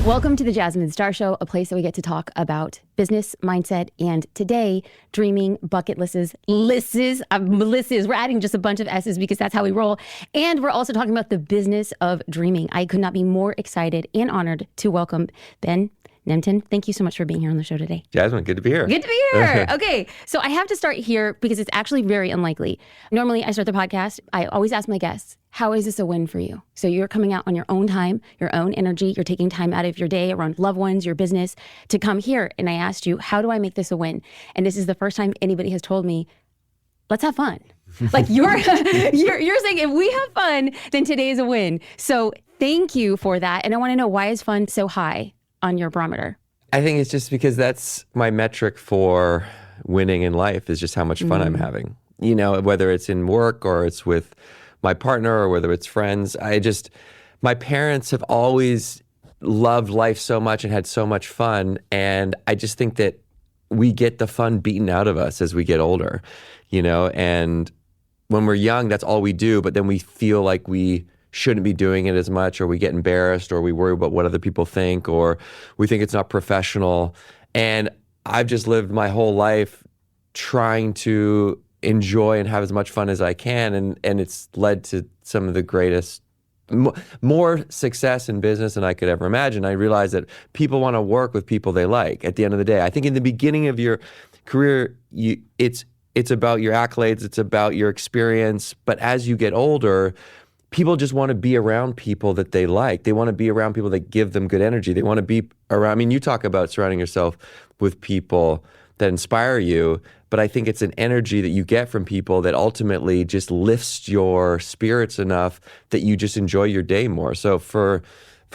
Welcome to the Jasmine Star Show, a place that we get to talk about business, mindset, and today, dreaming, bucket lists. We're adding just a bunch of S's because that's how we roll. And we're also talking about the business of dreaming. I could not be more excited and honored to welcome Ben Nemtin. Thank you so much for being here on the show today. Jasmine, good to be here. Good to be here. Okay, so I have to start here because it's actually very unlikely. Normally, I start the podcast. I always ask my guests, how is this a win for you? So you're coming out on your own time, your own energy. You're taking time out of your day around loved ones, your business, to come here. And I asked you, how do I make this a win? And this is the first time anybody has told me, let's have fun. Like you're saying, if we have fun, then today is a win. So thank you for that. And I want to know, why is fun so high on your barometer? I think it's just because that's my metric for winning in life, is just how much fun I'm having. You know, whether it's in work or it's with my partner or whether it's friends. My parents have always loved life so much and had so much fun. And I just think that we get the fun beaten out of us as we get older, you know, and when we're young, that's all we do. But then we feel like we shouldn't be doing it as much, or we get embarrassed, or we worry about what other people think, or we think it's not professional. And I've just lived my whole life trying to enjoy and have as much fun as I can. And it's led to some of the greatest, more success in business than I could ever imagine. I realized that people want to work with people they like at the end of the day. I think in the beginning of your career, it's about your accolades, it's about your experience. But as you get older, people just want to be around people that they like. They want to be around people that give them good energy. They want to be around, I mean, you talk about surrounding yourself with people that inspire you, but I think it's an energy that you get from people that ultimately just lifts your spirits enough that you just enjoy your day more. So for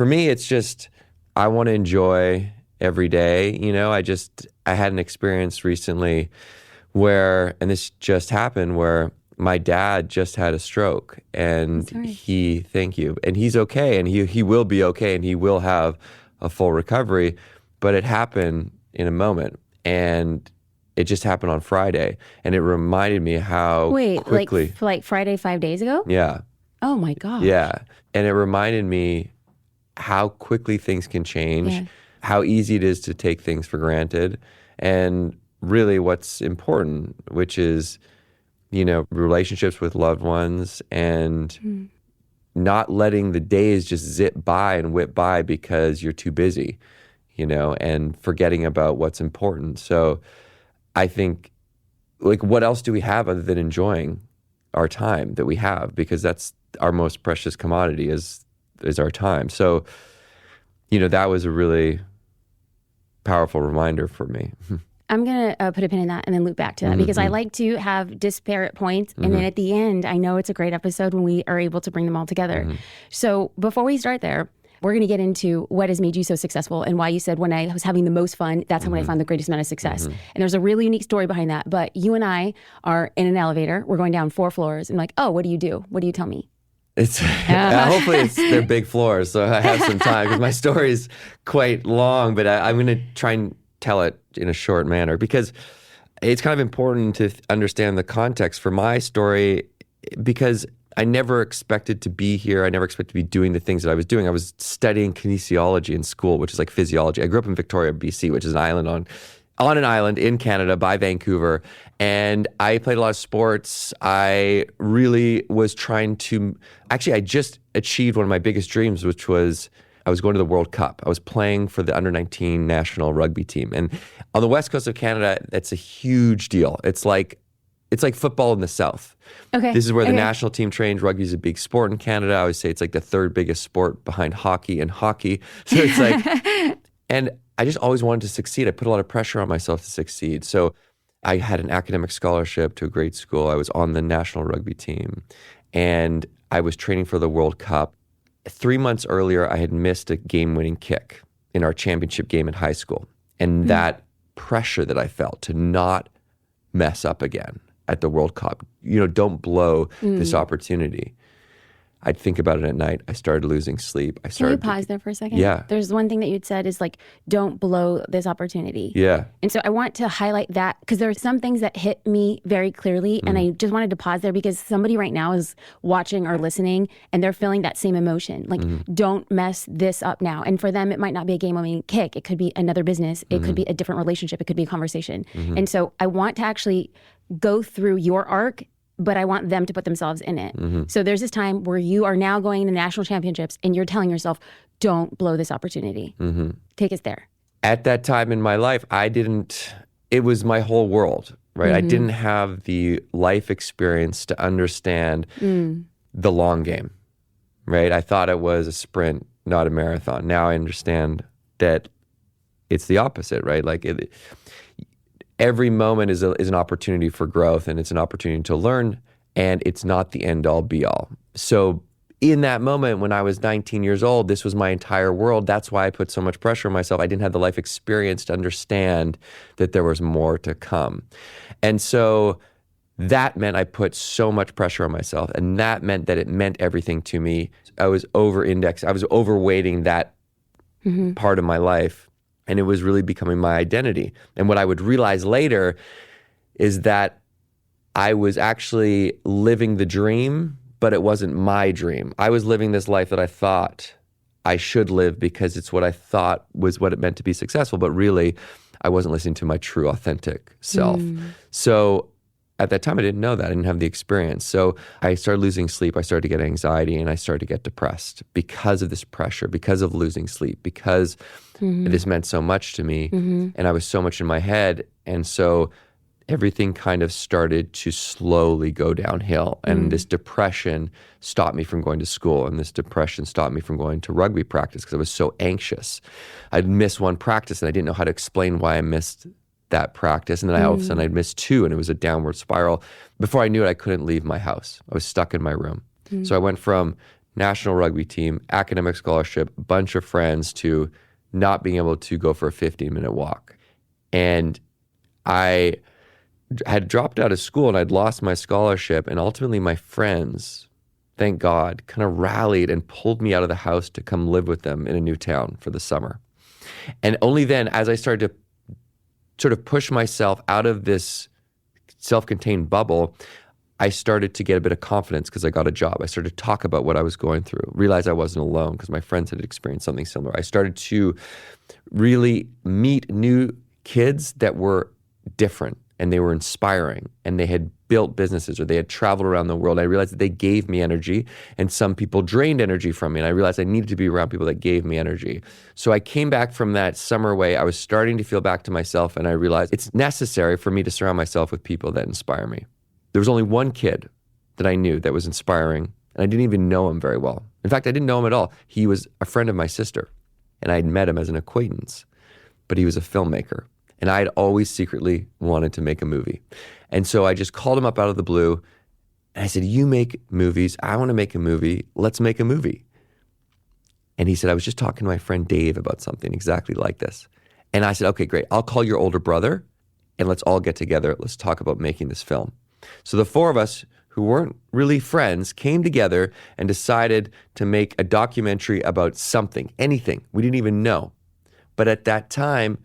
me, it's just, I want to enjoy every day. You know, I had an experience recently where, and this just happened, where my dad just had a stroke, and thank you, and he's okay, and he will be okay, and he will have a full recovery, but it happened in a moment, and it just happened on Friday, and it reminded me how quickly. like Friday 5 days ago? Yeah. Oh my gosh. Yeah, and it reminded me how quickly things can change, how easy it is to take things for granted, and really what's important, which is, you know, relationships with loved ones, and not letting the days just zip by and whip by because you're too busy, you know, and forgetting about what's important. So I think, like, what else do we have other than enjoying our time that we have? Because that's our most precious commodity is our time. So, you know, that was a really powerful reminder for me. I'm going to put a pin in that and then loop back to that because I like to have disparate points. And then at the end, I know it's a great episode when we are able to bring them all together. So before we start there, we're going to get into what has made you so successful and why you said when I was having the most fun, that's when I found the greatest amount of success. And there's a really unique story behind that. But you and I are in an elevator. We're going down 4 floors. And like, oh, what do you do? What do you tell me? Hopefully they're big floors, so I have some time because my story is quite long, but I'm going to try and tell it in a short manner because it's kind of important to understand the context for my story, because I never expected to be here. I never expected to be doing the things that I was doing. I was studying kinesiology in school, which is like physiology. I grew up in Victoria, BC, which is an island on an island in Canada by Vancouver. And I played a lot of sports. I really was trying to, actually, I just achieved one of my biggest dreams, which was I was going to the World Cup. I was playing for the under-19 national rugby team. And on the west coast of Canada, that's a huge deal. It's like football in the South. Okay. This is where the national team trains. Rugby is a big sport in Canada. I always say it's like the 3rd biggest sport behind hockey and hockey. So it's like, and I just always wanted to succeed. I put a lot of pressure on myself to succeed. So I had an academic scholarship to a great school. I was on the national rugby team, and I was training for the World Cup. 3 months earlier, I had missed a game-winning kick in our championship game in high school. And that pressure that I felt to not mess up again at the World Cup, you know, don't blow this opportunity. I'd think about it at night. I started losing sleep. Can you pause there for a second? Yeah. There's one thing that you'd said is like, don't blow this opportunity. Yeah. And so I want to highlight that because there are some things that hit me very clearly. And I just wanted to pause there because somebody right now is watching or listening and they're feeling that same emotion. Like, don't mess this up now. And for them, it might not be a game-winning kick. It could be another business. It could be a different relationship. It could be a conversation. And so I want to actually go through your arc, but I want them to put themselves in it. So there's this time where you are now going to national championships and you're telling yourself, don't blow this opportunity. Take us there. At that time in my life, it was my whole world, right? I didn't have the life experience to understand the long game, right? I thought it was a sprint, not a marathon. Now I understand that it's the opposite, right? Like every moment is an opportunity for growth, and it's an opportunity to learn, and it's not the end all be all. So in that moment when I was 19 years old, this was my entire world. That's why I put so much pressure on myself. I didn't have the life experience to understand that there was more to come. And so that meant I put so much pressure on myself, and that meant that it meant everything to me. I was over-indexed. I was overweighting that part of my life. And it was really becoming my identity. And what I would realize later is that I was actually living the dream, but it wasn't my dream. I was living this life that I thought I should live because it's what I thought was what it meant to be successful. But really, I wasn't listening to my true, authentic self. So at that time, I didn't know that. I didn't have the experience. So I started losing sleep. I started to get anxiety, and I started to get depressed because of this pressure, because of losing sleep, because this meant so much to me, and I was so much in my head. And so everything kind of started to slowly go downhill. And this depression stopped me from going to school, and this depression stopped me from going to rugby practice because I was so anxious. I'd miss one practice, and I didn't know how to explain why I missed that practice. And then all of a sudden I'd miss two, and it was a downward spiral. Before I knew it, I couldn't leave my house. I was stuck in my room. So I went from national rugby team, academic scholarship, bunch of friends, to not being able to go for a 15-minute walk. And I had dropped out of school, and I'd lost my scholarship. And ultimately my friends, thank God, kind of rallied and pulled me out of the house to come live with them in a new town for the summer. And only then, as I started to sort of push myself out of this self-contained bubble, I started to get a bit of confidence because I got a job. I started to talk about what I was going through, realized I wasn't alone because my friends had experienced something similar. I started to really meet new kids that were different, and they were inspiring, and they had built businesses, or they had traveled around the world. I realized that they gave me energy, and some people drained energy from me, and I realized I needed to be around people that gave me energy. So I came back from that summer away. I was starting to feel back to myself, and I realized it's necessary for me to surround myself with people that inspire me. There was only one kid that I knew that was inspiring, and I didn't even know him very well. In fact, I didn't know him at all. He was a friend of my sister, and I had met him as an acquaintance, but he was a filmmaker. And I had always secretly wanted to make a movie. And so I just called him up out of the blue, and I said, you make movies, I want to make a movie, let's make a movie. And he said, I was just talking to my friend Dave about something exactly like this. And I said, okay, great, I'll call your older brother, and let's all get together, let's talk about making this film. So the four of us, who weren't really friends, came together and decided to make a documentary about something, anything, we didn't even know. But at that time,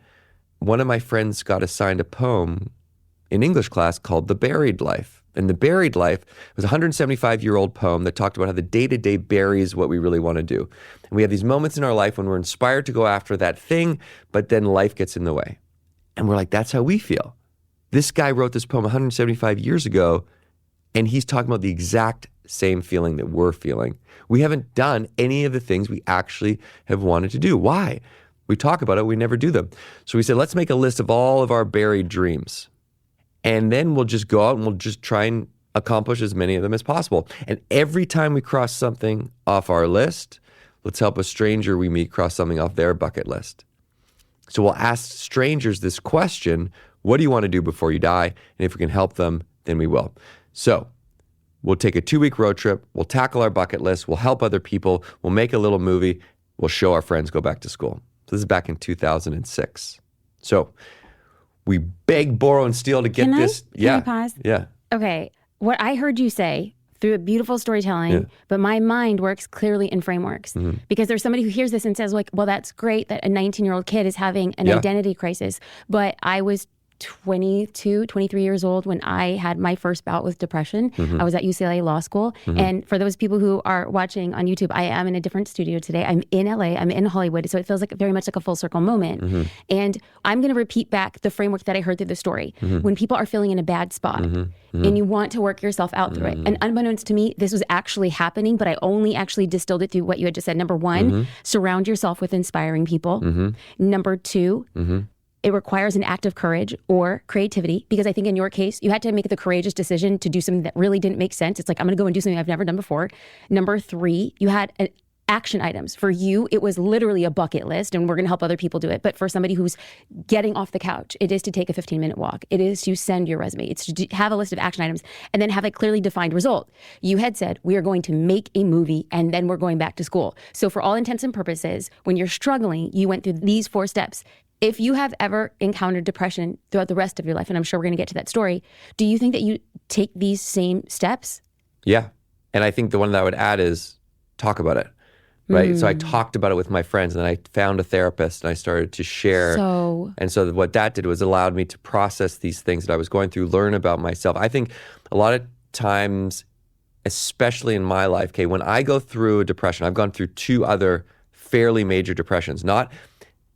one of my friends got assigned a poem in English class called The Buried Life. And The Buried Life was a 175-year-old poem that talked about how the day-to-day buries what we really want to do. And we have these moments in our life when we're inspired to go after that thing, but then life gets in the way. And we're like, that's how we feel. This guy wrote this poem 175 years ago, and he's talking about the exact same feeling that we're feeling. We haven't done any of the things we actually have wanted to do. Why? We talk about it, we never do them. So we said, let's make a list of all of our buried dreams. And then we'll just go out and we'll just try and accomplish as many of them as possible. And every time we cross something off our list, let's help a stranger we meet cross something off their bucket list. So we'll ask strangers this question, what do you want to do before you die? And if we can help them, then we will. So we'll take a 2-week road trip, we'll tackle our bucket list, we'll help other people, we'll make a little movie, we'll show our friends go back to school. So this is back in 2006. So we beg, borrow, and steal to get this. Can I pause? Yeah. Okay. What I heard you say through a beautiful storytelling, but my mind works clearly in frameworks. Because there's somebody who hears this and says like, well, that's great that a 19-year-old kid is having an identity crisis. But I was 22, 23 years old when I had my first bout with depression. I was at UCLA Law School. And for those people who are watching on YouTube, I am in a different studio today. I'm in LA, I'm in Hollywood. So it feels like very much like a full circle moment. And I'm going to repeat back the framework that I heard through the story. When people are feeling in a bad spot and you want to work yourself out through it. And unbeknownst to me, this was actually happening, but I only actually distilled it through what you had just said. Number one, surround yourself with inspiring people. Number two, it requires an act of courage or creativity, because I think in your case, you had to make the courageous decision to do something that really didn't make sense. It's like, I'm going to go and do something I've never done before. Number three, you had action items. For you, it was literally a bucket list, and we're going to help other people do it. But for somebody who's getting off the couch, it is to take a 15-minute walk. It is to send your resume. It's to have a list of action items and then have a clearly defined result. You had said, we are going to make a movie and then we're going back to school. So for all intents and purposes, when you're struggling, you went through these 4 steps. If you have ever encountered depression throughout the rest of your life, and I'm sure we're going to get to that story, do you think that you take these same steps? Yeah. And I think the one that I would add is talk about it, right? So I talked about it with my friends, and then I found a therapist and I started to share. And so what that did was allowed me to process these things that I was going through, learn about myself. I think a lot of times, especially in my life, Kay, when I go through a depression, I've gone through 2 other fairly major depressions, not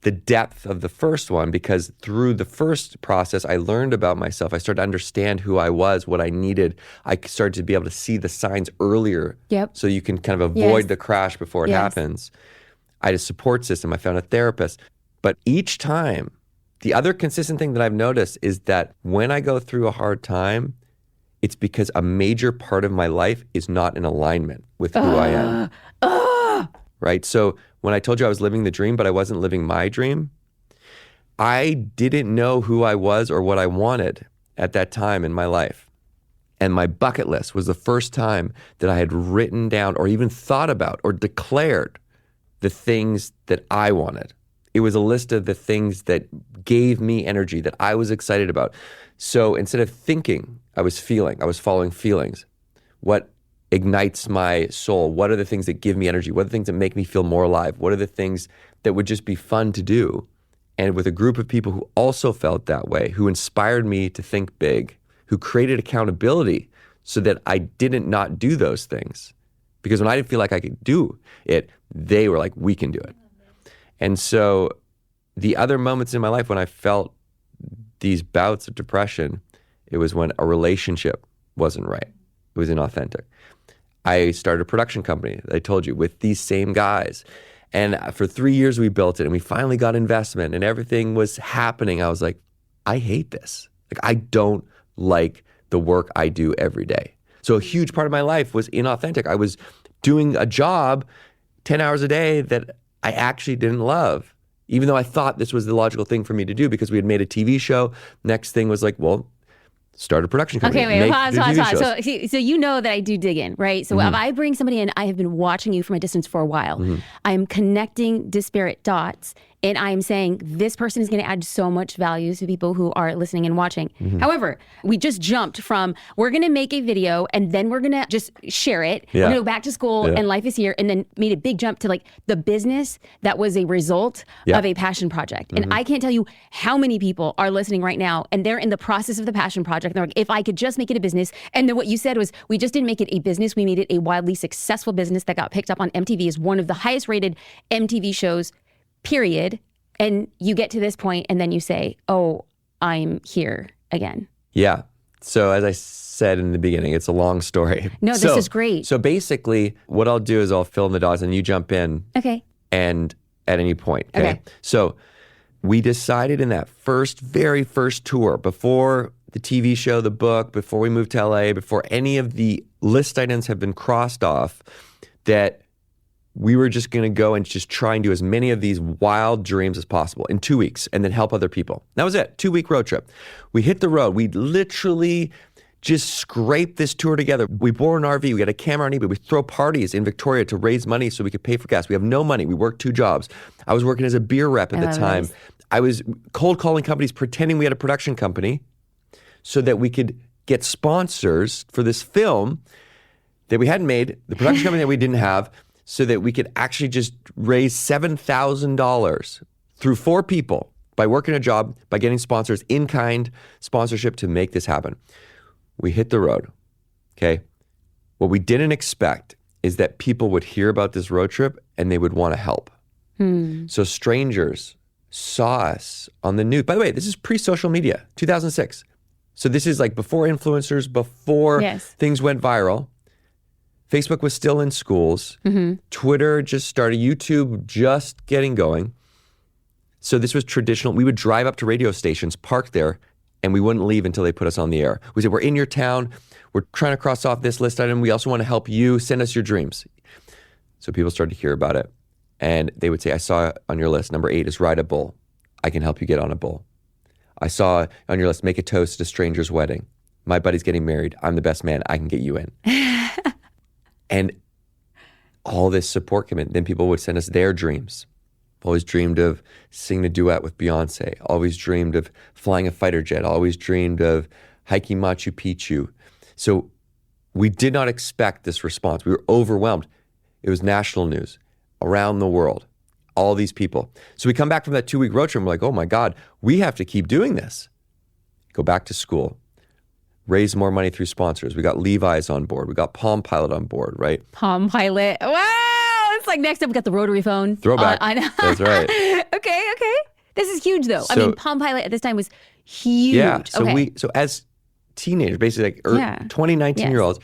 the depth of the first one, because through the first process, I learned about myself. I started to understand who I was, what I needed. I started to be able to see the signs earlier, so you can kind of avoid the crash before it happens. I had a support system. I found a therapist. But each time, the other consistent thing that I've noticed is that when I go through a hard time, it's because a major part of my life is not in alignment with who I am. Right? So when I told you I was living the dream, but I wasn't living my dream, I didn't know who I was or what I wanted at that time in my life. And my bucket list was the first time that I had written down or even thought about or declared the things that I wanted. It was a list of the things that gave me energy, that I was excited about. So instead of thinking, I was feeling. I was following feelings. What ignites my soul? What are the things that give me energy? What are the things that make me feel more alive? What are the things that would just be fun to do? And with a group of people who also felt that way, who inspired me to think big, who created accountability so that I didn't not do those things. Because when I didn't feel like I could do it, they were like, we can do it. And so the other moments in my life when I felt these bouts of depression, it was when a relationship wasn't right. It was inauthentic. I started a production company, I told you, with these same guys. And for 3 years we built it, and we finally got investment and everything was happening. I was like, I hate this. Like, I don't like the work I do every day. So a huge part of my life was inauthentic. I was doing a job 10 hours a day that I actually didn't love, even though I thought this was the logical thing for me to do because we had made a TV show. Next thing was like, well, start a production company. Okay, wait, pause. So you know that I do dig in, right? So if I bring somebody in, I have been watching you from a distance for a while. I am connecting disparate dots, and I am saying this person is going to add so much value to people who are listening and watching. However, we just jumped from, we're going to make a video and then we're going to just share it. We're going to go back to school and life is here, and then made a big jump to like the business that was a result of a passion project. And I can't tell you how many people are listening right now and they're in the process of the passion project. And they're like, if I could just make it a business. And then what you said was, we just didn't make it a business. We made it a wildly successful business that got picked up on MTV as one of the highest rated MTV shows, period. And you get to this point and then you say, oh, I'm here again. Yeah. So as I said in the beginning, it's a long story. No, this is great. So basically what I'll do is I'll fill in the dots and you jump in. Okay. And at any point. Okay. So we decided in that very first tour, before the TV show, the book, before we moved to LA, before any of the list items have been crossed off, that we were just going to go and just try and do as many of these wild dreams as possible in 2 weeks and then help other people. That was it. 2-week road trip. We hit the road. We literally just scraped this tour together. We bore an RV. We got a camera on eBay. We throw parties in Victoria to raise money so we could pay for gas. We have no money. We worked 2 jobs. I was working as a beer rep at the time. I was cold calling companies pretending we had a production company so that we could get sponsors for this film. that we hadn't made, the production company that we didn't have, so that we could actually just raise $7,000 through 4 people by working a job, by getting sponsors, in-kind sponsorship to make this happen. We hit the road, okay? What we didn't expect is that people would hear about this road trip and they would want to help. So strangers saw us on the news. By the way, this is pre-social media, 2006. So this is like before influencers, before things went viral. Facebook was still in schools. Twitter just started. YouTube just getting going. So this was traditional. We would drive up to radio stations, park there, and we wouldn't leave until they put us on the air. We said, we're in your town. We're trying to cross off this list item. We also want to help you. Send us your dreams. So people started to hear about it. And they would say, I saw on your list, number 8 is ride a bull. I can help you get on a bull. I saw on your list, make a toast at a stranger's wedding. My buddy's getting married. I'm the best man. I can get you in. And all this support came in. Then people would send us their dreams. Always dreamed of singing a duet with Beyonce. Always dreamed of flying a fighter jet. Always dreamed of hiking Machu Picchu. So we did not expect this response. We were overwhelmed. It was national news around the world, all these people. So we come back from that 2-week road trip and we're like, oh my God, we have to keep doing this. Go back to school, raise more money through sponsors. We got Levi's on board. We got Palm Pilot on board, right? Palm Pilot. Wow. It's like next up we got the rotary phone. Throwback. That's right. Okay. This is huge though. I mean, Palm Pilot at this time was huge. Yeah. So as teenagers, basically like 20, 19-year-olds,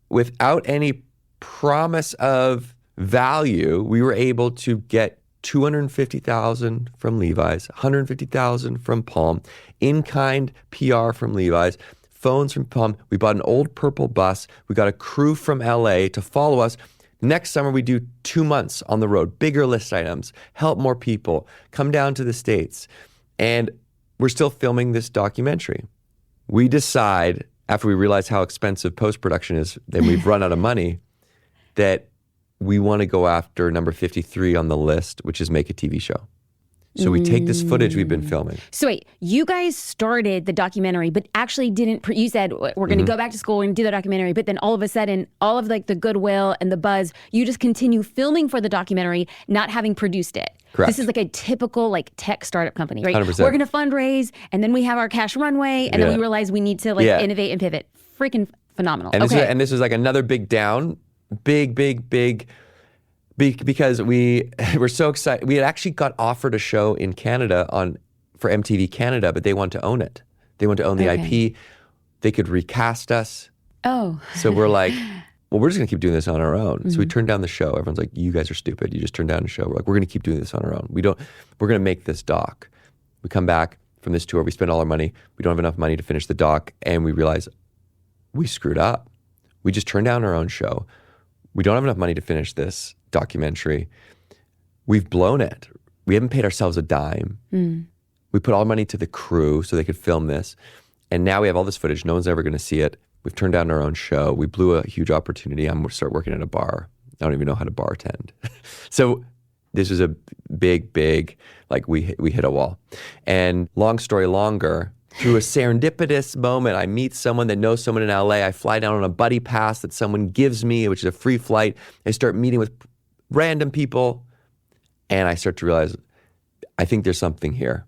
without any promise of value, we were able to get $250,000 from Levi's, $150,000 from Palm, in-kind PR from Levi's, phones from Palm. We bought an old purple bus. We got a crew from LA to follow us. Next summer, we do 2 months on the road, bigger list items, help more people, come down to the States. And we're still filming this documentary. We decide, after we realize how expensive post-production is, that we've run out of money, that we want to go after number 53 on the list, which is make a TV show. So we take this footage we've been filming. So wait, you guys started the documentary, but actually didn't, you said, we're going to go back to school and do the documentary, but then all of a sudden, all of like the goodwill and the buzz, you just continue filming for the documentary, not having produced it. Correct. This is like a typical like tech startup company, right? 100%. We're going to fundraise, and then we have our cash runway, and then we realize we need to like innovate and pivot. Freaking phenomenal. And this was like another big down, big, because we were so excited. We had actually got offered a show in Canada for MTV Canada, but they want to own it. They want to own the IP. They could recast us. Oh. So we're like, well, we're just going to keep doing this on our own. So we turned down the show. Everyone's like, you guys are stupid. You just turned down the show. We're like, we're going to keep doing this on our own. We're going to make this doc. We come back from this tour. We spend all our money. We don't have enough money to finish the doc. And we realize we screwed up. We just turned down our own show. We don't have enough money to finish this documentary. We've blown it. We haven't paid ourselves a dime. We put all our money to the crew so they could film this. And now we have all this footage. No one's ever going to see it. We've turned down our own show. We blew a huge opportunity. I'm going to start working at a bar. I don't even know how to bartend. So this was a big, like we hit a wall. And long story longer, through a serendipitous moment, I meet someone that knows someone in LA. I fly down on a buddy pass that someone gives me, which is a free flight. I start meeting with random people, and I start to realize, I think there's something here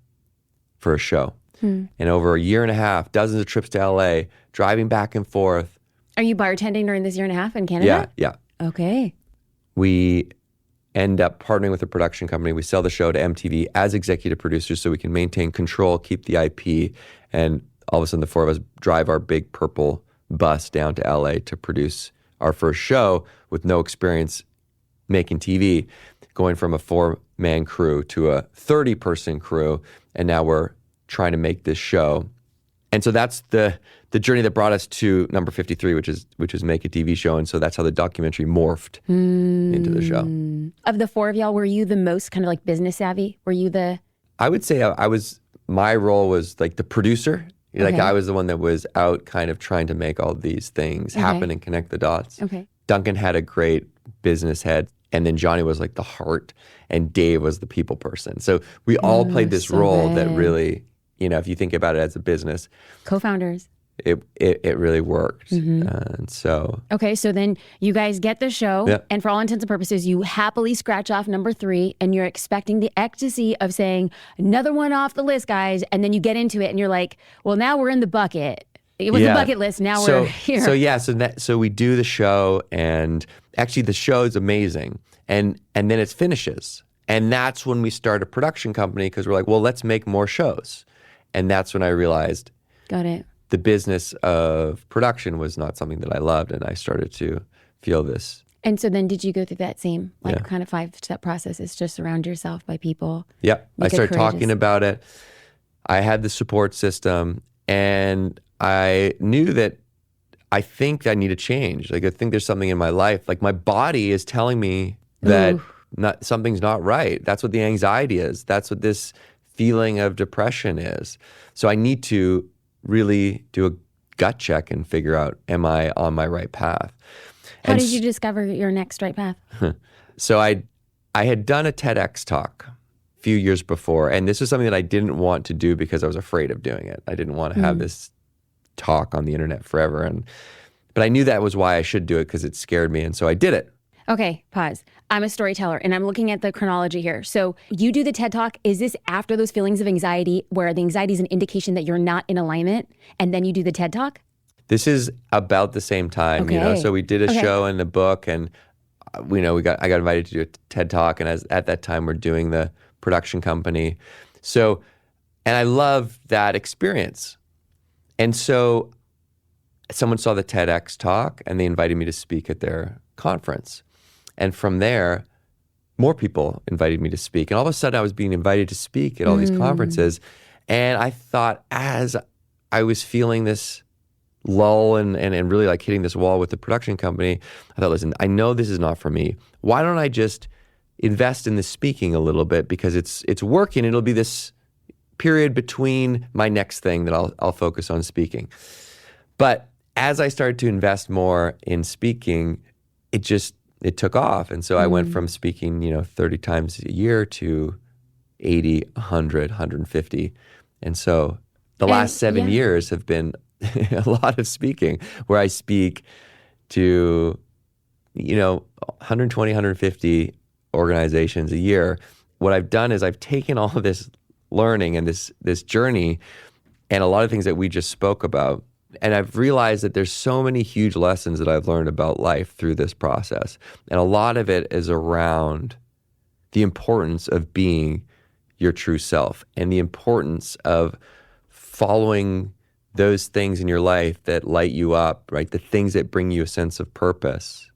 for a show. And over a year and a half, dozens of trips to LA, driving back and forth. Are you bartending during this year and a half in Canada? Yeah. Okay. We end up partnering with a production company. We sell the show to MTV as executive producers so we can maintain control, keep the IP, and all of a sudden the 4 of us drive our big purple bus down to LA to produce our first show with no experience making TV, going from a 4-man crew to a 30-person crew, and now we're trying to make this show. And so that's the journey that brought us to number 53, which is make a TV show. And so that's how the documentary morphed into the show. Of the 4 of y'all, were you the most kind of like business savvy? Were you the... I would say my role was like the producer. Like I was the one that was out kind of trying to make all these things happen and connect the dots. Okay. Duncan had a great business head. And then Johnny was like the heart, and Dave was the people person. So we all played this role that really, if you think about it as a business. Co-founders. it really worked. And so Okay, so then you guys get the show, Yeah. and for all intents and purposes, you happily scratch off number 3, and you're expecting the ecstasy of saying, another one off the list, guys, and then you get into it, and you're like, well, now we're in the bucket. It was the bucket list, now we're here. So we do the show, and actually the show is amazing, and then it finishes. And that's when we start a production company, because we're like, well, let's make more shows. And that's when I realized Got it. the business of production was not something that I loved, and I started to feel this. And so then did you go through that same kind of 5-step process? It's just surround yourself by people. Yeah, I Make it started talking courageous. about it. I had the support system, and I knew that I think I need to change. Like, I think there's something in my life. Like, my body is telling me that something's not right. That's what the anxiety is. That's what this feeling of depression is. So I need to really do a gut check and figure out, am I on my right path? How did you discover your next right path? So I had done a TEDx talk a few years before, and this was something that I didn't want to do because I was afraid of doing it. I didn't want to have this talk on the internet forever, but I knew that was why I should do it, because it scared me, and so I did it. Okay, pause. I'm a storyteller, and I'm looking at the chronology here. So you do the TED Talk. Is this after those feelings of anxiety, where the anxiety is an indication that you're not in alignment, and then you do the TED Talk? This is about the same time, Okay. So we did a show and a book, and I got invited to do a TED Talk, and at that time we're doing the production company. So, and I love that experience. And so someone saw the TEDx talk, and they invited me to speak at their conference. And from there, more people invited me to speak. And all of a sudden, I was being invited to speak at all these conferences. And I thought, as I was feeling this lull and really like hitting this wall with the production company, I thought, listen, I know this is not for me. Why don't I just invest in the speaking a little bit, because it's working. It'll be this period between my next thing that I'll focus on speaking. But as I started to invest more in speaking, it took off. And so I went from speaking, 30 times a year to 80, 100, 150. And so the last 7 years have been a lot of speaking, where I speak to, 120, 150 organizations a year. What I've done is I've taken all of this learning and this journey and a lot of things that we just spoke about, and I've realized that there's so many huge lessons that I've learned about life through this process. And a lot of it is around the importance of being your true self, and the importance of following those things in your life that light you up, right? The things that bring you a sense of purpose,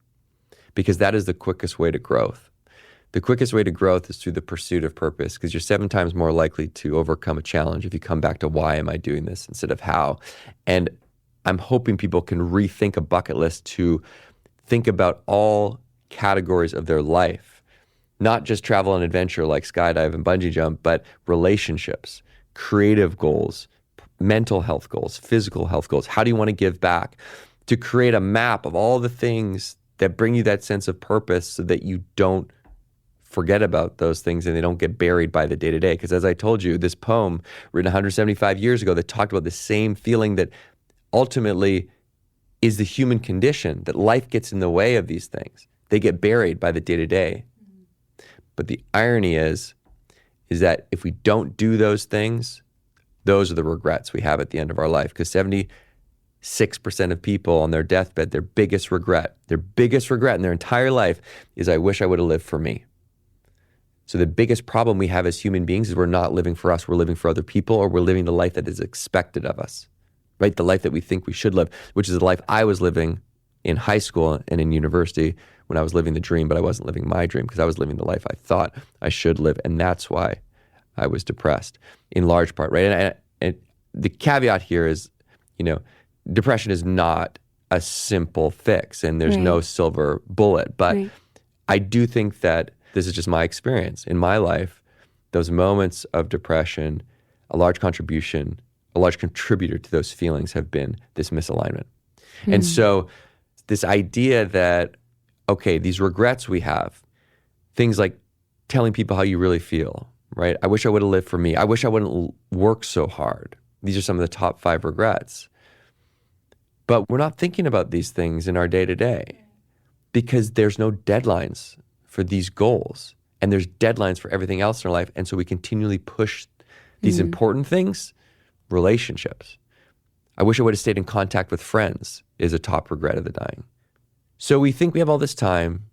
because that is the quickest way to growth. The quickest way to growth is through the pursuit of purpose, because you're 7 times more likely to overcome a challenge if you come back to why am I doing this instead of how. And I'm hoping people can rethink a bucket list to think about all categories of their life, not just travel and adventure like skydive and bungee jump, but relationships, creative goals, mental health goals, physical health goals. How do you want to give back? To create a map of all the things that bring you that sense of purpose, so that you don't forget about those things and they don't get buried by the day-to-day. Because as I told you, this poem written 175 years ago that talked about the same feeling that ultimately is the human condition, that life gets in the way of these things. They get buried by the day-to-day. But the irony is that if we don't do those things, those are the regrets we have at the end of our life. Because 76% of people on their deathbed, their biggest regret in their entire life is, I wish I would have lived for me. So the biggest problem we have as human beings is we're not living for us, we're living for other people, or we're living the life that is expected of us, right? The life that we think we should live, which is the life I was living in high school and in university when I was living the dream, but I wasn't living my dream because I was living the life I thought I should live. And that's why I was depressed in large part, right? And the caveat here is, depression is not a simple fix, and there's no silver bullet. But I do think that this is just my experience in my life. Those moments of depression, a large contributor to those feelings have been this misalignment. And so this idea that, okay, these regrets we have, things like telling people how you really feel, right? I wish I would have lived for me. I wish I wouldn't work so hard. These are some of the top 5 regrets. But we're not thinking about these things in our day-to-day because there's no deadlines for these goals. And there's deadlines for everything else in our life. And so we continually push these important things, relationships. I wish I would have stayed in contact with friends is a top regret of the dying. So we think we have all this time,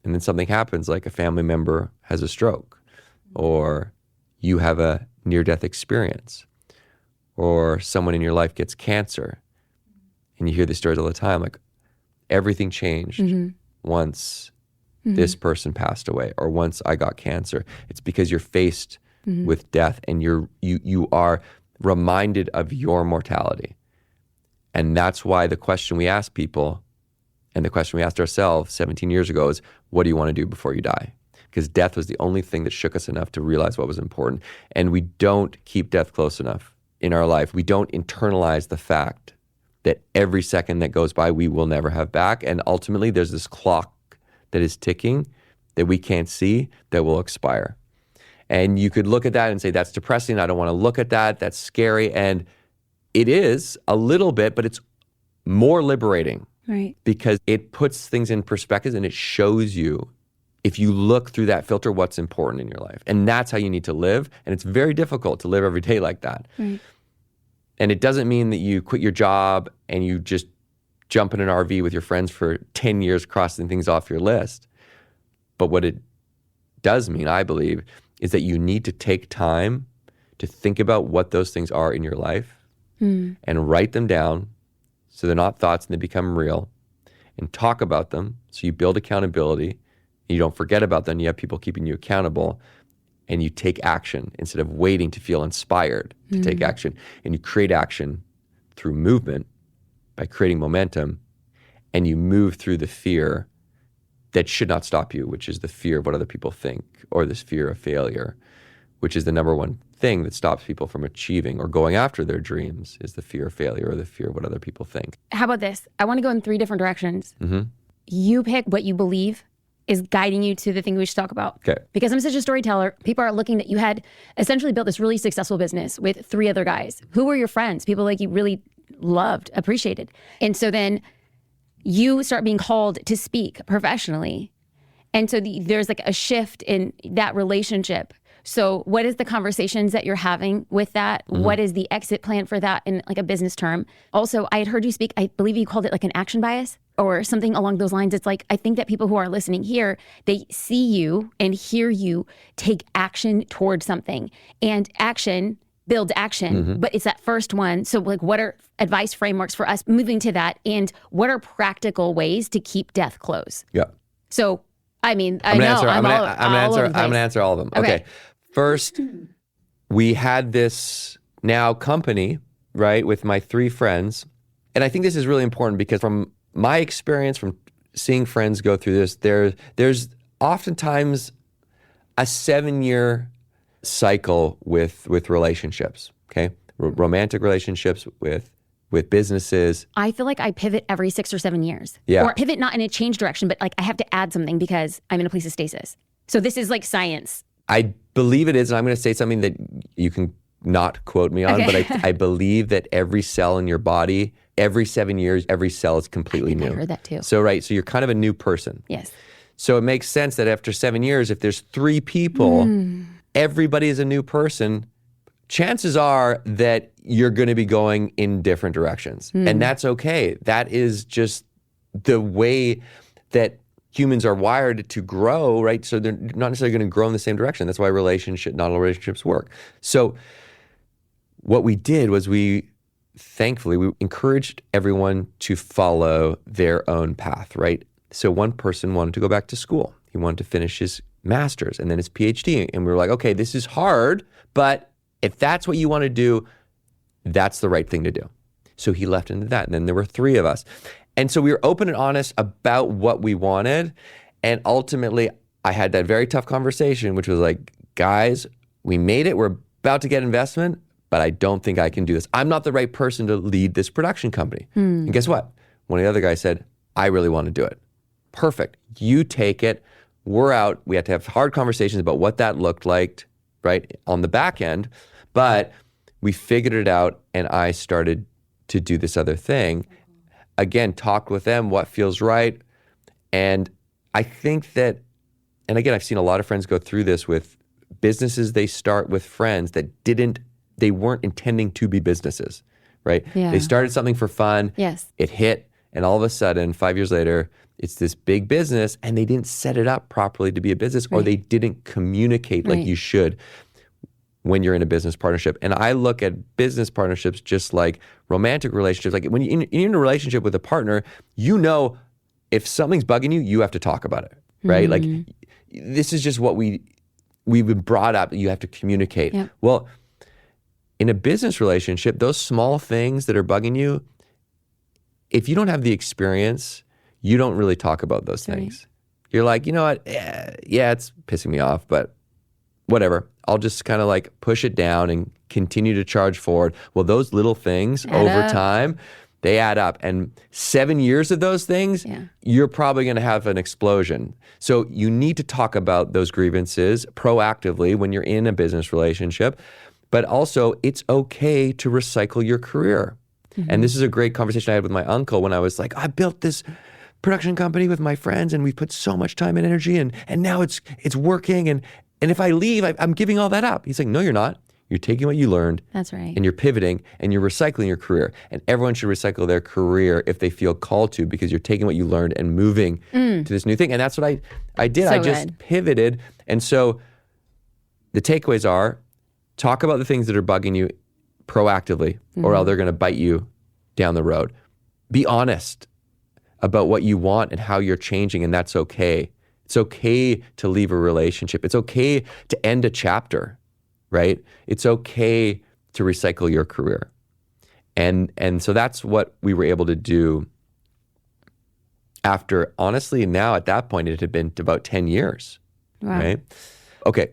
and then something happens, like a family member has a stroke, or you have a near-death experience, or someone in your life gets cancer. And you hear these stories all the time, like everything changed once this person passed away, or once I got cancer. It's because you're faced with death, and you are reminded of your mortality. And that's why the question we ask people, and the question we asked ourselves 17 years ago is, what do you want to do before you die? Because death was the only thing that shook us enough to realize what was important. And we don't keep death close enough in our life. We don't internalize the fact that every second that goes by, we will never have back. And ultimately, there's this clock that is ticking that we can't see that will expire. And you could look at that and say, that's depressing. I don't want to look at that. That's scary. And it is a little bit, but it's more liberating. Right. Because it puts things in perspective and it shows you, if you look through that filter, what's important in your life. And that's how you need to live. And it's very difficult to live every day like that. Right. And it doesn't mean that you quit your job and you just jump in an RV with your friends for 10 years, crossing things off your list. But what it does mean, I believe, is that you need to take time to think about what those things are in your life and write them down so they're not thoughts and they become real, and talk about them so you build accountability. You don't forget about them. You have people keeping you accountable, and you take action instead of waiting to feel inspired to take action. And you create action through movement by creating momentum, and you move through the fear that should not stop you, which is the fear of what other people think, or this fear of failure, which is the number one thing that stops people from achieving or going after their dreams, is the fear of failure or the fear of what other people think. How about this? I want to go in 3 different directions. You pick what you believe is guiding you to the thing we should talk about. Okay. Because I'm such a storyteller, people are looking that you had essentially built this really successful business with 3 other guys. Who were your friends? People like you really loved, appreciated. And so then you start being called to speak professionally. And so there's like a shift in that relationship. So what is the conversations that you're having with that? What is the exit plan for that in like a business term? Also, I had heard you speak, I believe you called it like an action bias or something along those lines. It's like, I think that people who are listening here, they see you and hear you take action towards something, and action builds action, but it's that first one. So like, what are advice frameworks for us moving to that? And what are practical ways to keep death close? Yeah. So, I mean, I'm I know I'm I'm gonna answer all of them. Okay. First, we had this now company, right, with my 3 friends. And I think this is really important because from my experience, from seeing friends go through this, there's oftentimes a 7-year cycle with relationships, okay? Romantic relationships, with businesses. I feel like I pivot every 6 or 7 years. Yeah. Or pivot not in a change direction, but like I have to add something because I'm in a place of stasis. So this is like science. I believe it is, and I'm going to say something that you can not quote me on, Okay. but I believe that every cell in your body, every 7 years, every cell is completely new. I heard that too. So you're kind of a new person. Yes. So it makes sense that after 7 years, if there's 3 people, everybody is a new person. Chances are that you're going to be going in different directions. And that's okay. That is just the way that humans are wired to grow, right? So they're not necessarily going to grow in the same direction. That's why not all relationships work. So what we did was thankfully, we encouraged everyone to follow their own path, right? So one person wanted to go back to school. He wanted to finish his master's and then his PhD. And we were like, okay, this is hard, but if that's what you want to do, that's the right thing to do. So he left into that. And then there were 3 of us. And so we were open and honest about what we wanted. And ultimately, I had that very tough conversation, which was like, guys, we made it. We're about to get investment, but I don't think I can do this. I'm not the right person to lead this production company. And guess what? One of the other guys said, I really want to do it. Perfect. You take it. We're out. We had to have hard conversations about what that looked like, right, on the back end. But we figured it out, and I started to do this other thing. again, talk with them what feels right. And I think that, and again, I've seen a lot of friends go through this with businesses they start with friends that they weren't intending to be businesses, right? Yeah. They started something for fun. Yes. It hit, and all of a sudden, 5 years later, it's this big business, and they didn't set it up properly to be a business, or they didn't communicate like you should when you're in a business partnership. And I look at business partnerships just like romantic relationships. Like when you're in a relationship with a partner, you know if something's bugging you, you have to talk about it, right? Like this is just what we've been brought up. You have to communicate. Yep. Well, in a business relationship, those small things that are bugging you, if you don't have the experience, you don't really talk about those things. You're like, you know what? Yeah, it's pissing me off, but whatever. I'll just kind of like push it down and continue to charge forward. Well, those little things over time, they add up. And 7 years of those things, you're probably going to have an explosion. So you need to talk about those grievances proactively when you're in a business relationship. But also, it's okay to recycle your career. And this is a great conversation I had with my uncle when I was like, I built this production company with my friends and we put so much time and energy and now it's working. And if I leave, I'm giving all that up. He's like, no, you're not. You're taking what you learned. That's right. And you're pivoting and you're recycling your career. And everyone should recycle their career if they feel called to, because you're taking what you learned and moving to this new thing. And that's what I did. So I just pivoted. And so the takeaways are, talk about the things that are bugging you proactively, or else they're going to bite you down the road. Be honest about what you want and how you're changing, and that's okay. It's okay to leave a relationship. It's okay to end a chapter, right? It's okay to recycle your career. And so that's what we were able to do after, honestly, now at that point, it had been about 10 years, right? Okay,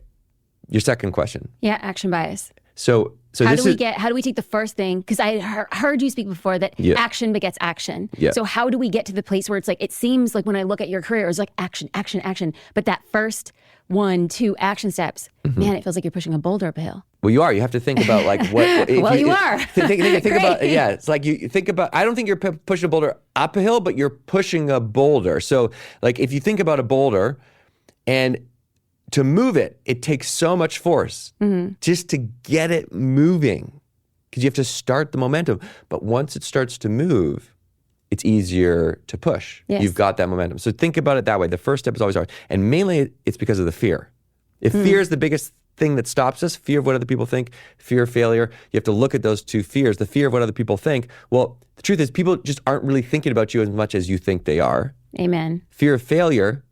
your second question. Yeah, action bias. So how do we take the first thing? Because I heard you speak before that action begets action. Yeah. So how do we get to the place where it's like, it seems like when I look at your career, it's like action, action, action. But that first 1-2 action steps, man, it feels like you're pushing a boulder up a hill. Well, you are. You have to think about like what. Well, you are. Think about, yeah. It's like you think about, I don't think you're pushing a boulder up a hill, but you're pushing a boulder. So like if you think about a boulder and to move it, it takes so much force just to get it moving, because you have to start the momentum. But once it starts to move, it's easier to push. Yes. You've got that momentum. So think about it that way. The first step is always hard. And mainly it's because of the fear. If fear is the biggest thing that stops us, fear of what other people think, fear of failure, you have to look at those two fears. The fear of what other people think. Well, the truth is people just aren't really thinking about you as much as you think they are. Amen. Fear of failure,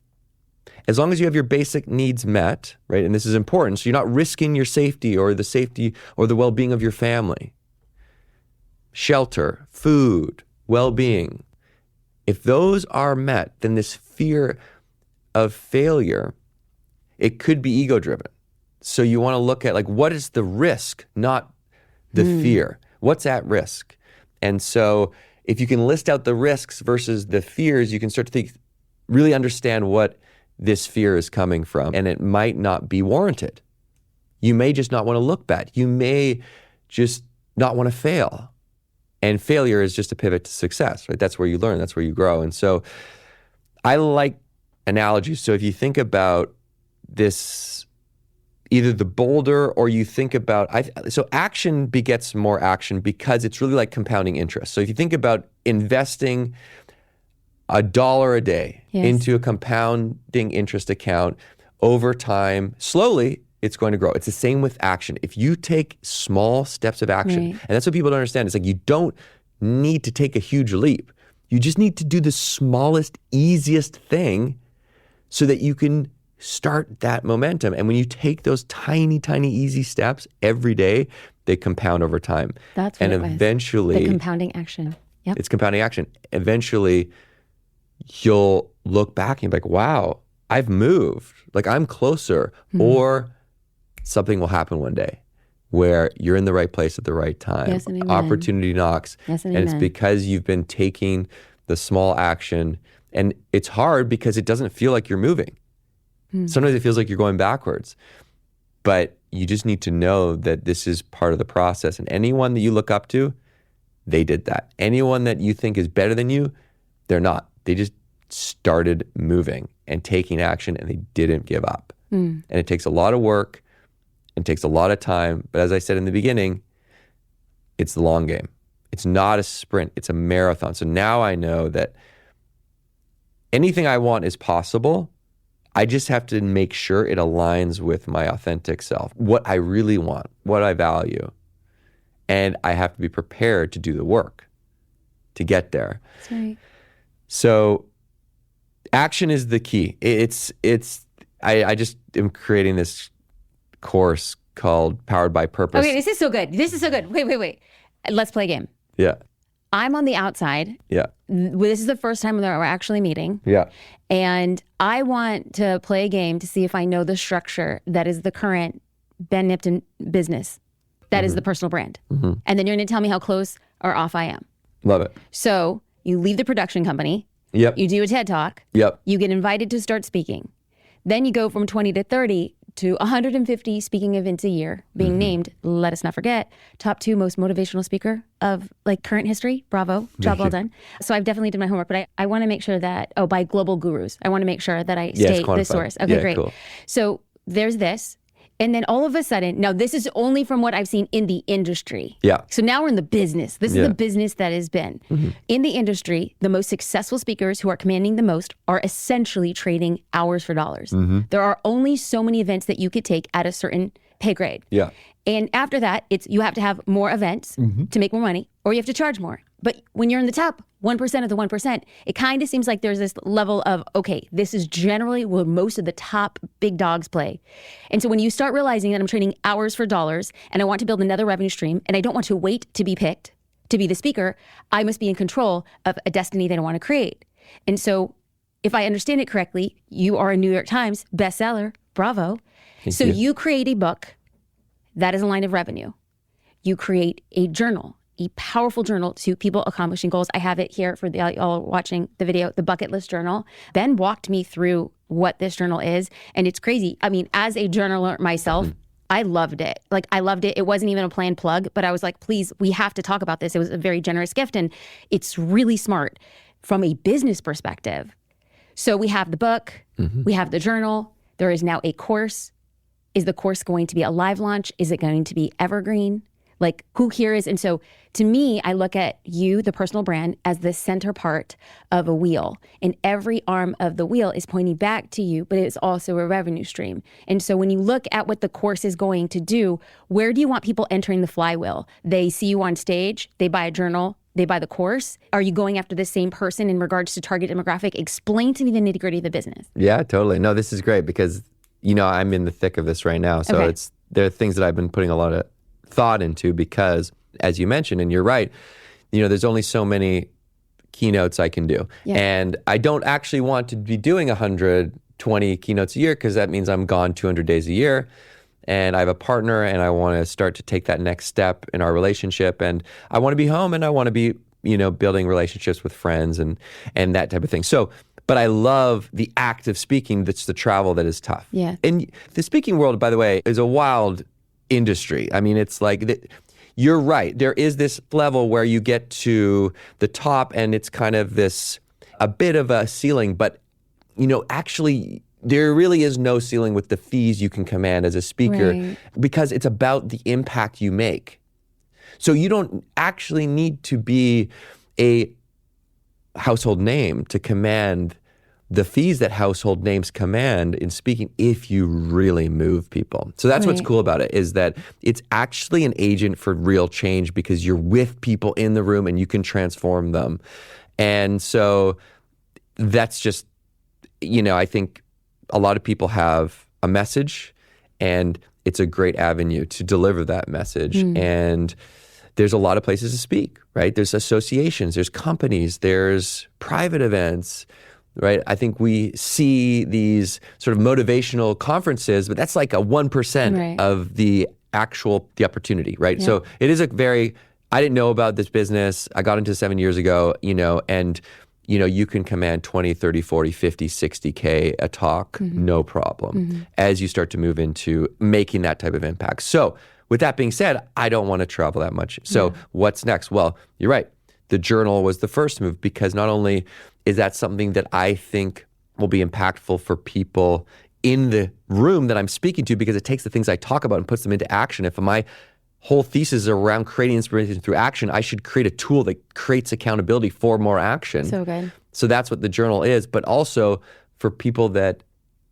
as long as you have your basic needs met, right? And this is important. So you're not risking your safety or the well-being of your family. Shelter, food, well-being. If those are met, then this fear of failure, it could be ego-driven. So you want to look at like, what is the risk, not the fear? What's at risk? And so if you can list out the risks versus the fears, you can start to really understand what this fear is coming from, and it might not be warranted. You may just not want to look bad. You may just not want to fail. And failure is just a pivot to success, right? That's where you learn, that's where you grow. And so I like analogies. So if you think about this, either the boulder or you think about, so action begets more action because it's really like compounding interest. So if you think about investing $1 a day into a compounding interest account over time, slowly, it's going to grow. It's the same with action. If you take small steps of action, and that's what people don't understand. It's like you don't need to take a huge leap. You just need to do the smallest, easiest thing so that you can start that momentum. And when you take those tiny, tiny, easy steps every day, they compound over time. That's what and it eventually, was. The compounding action. Yep. It's compounding action. Eventually, you'll look back and be like, wow, I've moved. Like I'm closer. Or something will happen one day where you're in the right place at the right time. Yes, and amen. Opportunity knocks. Yes, and it's amen. because you've been taking the small action. And it's hard because it doesn't feel like you're moving. Sometimes it feels like you're going backwards. But you just need to know that this is part of the process. And anyone that you look up to, they did that. Anyone that you think is better than you, they're not. They just started moving and taking action, and they didn't give up. And it takes a lot of work and takes a lot of time. But as I said in the beginning, it's the long game. It's not a sprint, it's a marathon. So now I know that anything I want is possible. I just have to make sure it aligns with my authentic self, what I really want, what I value. And I have to be prepared to do the work to get there. That's right. So action is the key. I just am creating this course called Powered by Purpose. Okay, this is so good. Wait. Let's play a game. Yeah. I'm on the outside. Yeah. This is the first time that we're actually meeting. Yeah. And I want to play a game to see if I know the structure that is the current Ben Nipton business. That is the personal brand. And then you're going to tell me how close or off I am. Love it. So you leave the production company. Yep. You do a TED Talk. Yep. You get invited to start speaking. Then you go from 20 to 30 to 150 speaking events a year, being named, let us not forget, top 2 most motivational speaker of like current history. Bravo. Job well done. So I've definitely did my homework, but I want to make sure that, by global gurus, I want to make sure that I state the source. Okay, great. Cool. So there's this. And then all of a sudden, now this is only from what I've seen in the industry. Yeah. So now we're in the business. This is the business that has been. In the industry, the most successful speakers who are commanding the most are essentially trading hours for dollars. There are only so many events that you could take at a certain pay grade. Yeah. And after that, you have to have more events to make more money, or you have to charge more. But when you're in the top 1% of the 1%, it kind of seems like there's this level of, okay, this is generally where most of the top big dogs play. And so when you start realizing that I'm trading hours for dollars and I want to build another revenue stream and I don't want to wait to be picked to be the speaker, I must be in control of a destiny that I want to create. And so if I understand it correctly, you are a New York Times bestseller. Bravo. Thank you. You create a book that is a line of revenue. You create a journal, a powerful journal to people accomplishing goals. I have it here for y'all watching the video, the Bucketlist journal. Ben walked me through what this journal is, and it's crazy. I mean, as a journaler myself, I loved it. I loved it. It wasn't even a planned plug, but I was like, please, we have to talk about this. It was a very generous gift, and it's really smart from a business perspective. So we have the book, we have the journal, there is now a course. Is the course going to be a live launch? Is it going to be evergreen? Who here is? And so to me, I look at you, the personal brand, as the center part of a wheel. And every arm of the wheel is pointing back to you, but it's also a revenue stream. And so when you look at what the course is going to do, where do you want people entering the flywheel? They see you on stage, they buy a journal, they buy the course. Are you going after the same person in regards to target demographic? Explain to me the nitty-gritty of the business. Yeah, totally. No, this is great because, I'm in the thick of this right now. So there are things that I've been putting a lot of thought into because, as you mentioned, and you're right, there's only so many keynotes I can do. Yeah. And I don't actually want to be doing 120 keynotes a year because that means I'm gone 200 days a year. And I have a partner and I want to start to take that next step in our relationship. And I want to be home and I want to be, building relationships with friends and that type of thing. So, but I love the act of speaking. That's the travel that is tough. Yeah. And the speaking world, by the way, is a wild industry. I mean, it's you're right. There is this level where you get to the top and it's kind of a bit of a ceiling, but, actually there really is no ceiling with the fees you can command as a speaker because it's about the impact you make. So you don't actually need to be a household name to command the fees that household names command in speaking if you really move people. So that's what's cool about it is that it's actually an agent for real change because you're with people in the room and you can transform them. And so that's just, I think a lot of people have a message and it's a great avenue to deliver that message. And there's a lot of places to speak, right? There's associations, there's companies, there's private events, right? I think we see these sort of motivational conferences, but that's like a 1% of the opportunity, right? Yeah. So it is I didn't know about this business. I got into 7 years ago, and you can command 20, 30, 40, 50, 60K a talk, no problem, as you start to move into making that type of impact. So with that being said, I don't want to travel that much. So what's next? Well, you're right. The journal was the first move, because not only is that something that I think will be impactful for people in the room that I'm speaking to, because it takes the things I talk about and puts them into action. If my whole thesis is around creating inspiration through action, I should create a tool that creates accountability for more action. So good. So that's what the journal is. But also for people that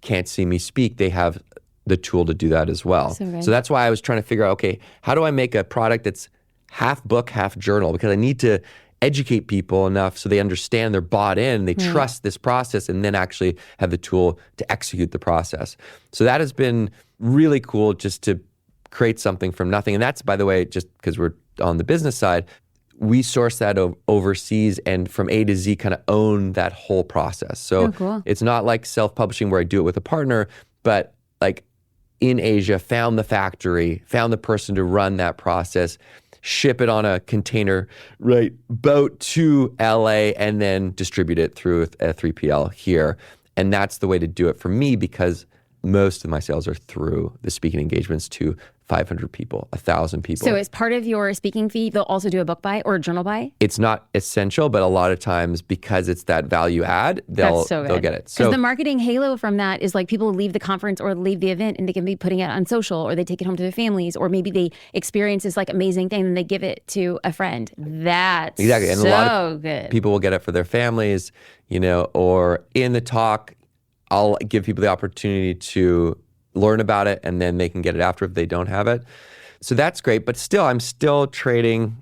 can't see me speak, they have the tool to do that as well. So that's why I was trying to figure out, okay, how do I make a product that's half book, half journal? Because I need to educate people enough so they understand, they're bought in, they trust this process, and then actually have the tool to execute the process. So that has been really cool, just to create something from nothing. And that's, by the way, just because we're on the business side, we source that overseas and from A to Z kind of own that whole process. So it's not like self-publishing where I do it with a partner, but like in Asia, found the factory, found the person to run that process, ship it on a container, boat to LA, and then distribute it through a 3PL here. And that's the way to do it for me, because most of my sales are through the speaking engagements to 500 people, 1,000 people. So as part of your speaking fee, they'll also do a book buy or a journal buy? It's not essential, but a lot of times, because it's that value add, they'll get it. So the marketing halo from that is like people leave the conference or leave the event and they can be putting it on social, or they take it home to their families, or maybe they experience this like amazing thing and they give it to a friend. That's exactly. And so a lot of good. People will get it for their families, or in the talk, I'll give people the opportunity to learn about it, and then they can get it after if they don't have it. So that's great, but still, I'm still trading